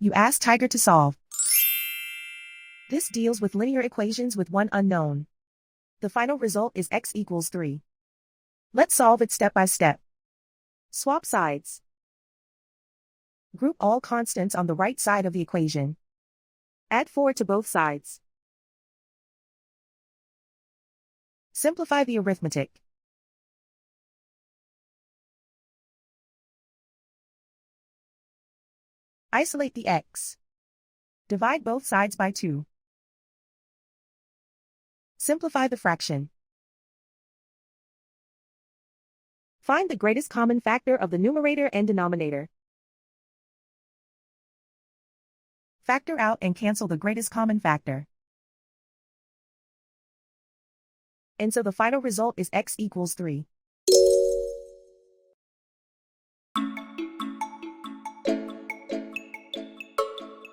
You ask Tiger to solve. This deals with linear equations with one unknown. The final result is x equals 3. Let's solve it step by step. Swap sides. Group all constants on the right side of the equation. Add 4 to both sides. Simplify the arithmetic. Isolate the x. Divide both sides by 2. Simplify the fraction. Find the greatest common factor of the numerator and denominator. Factor out and cancel the greatest common factor. And so the final result is x equals 3.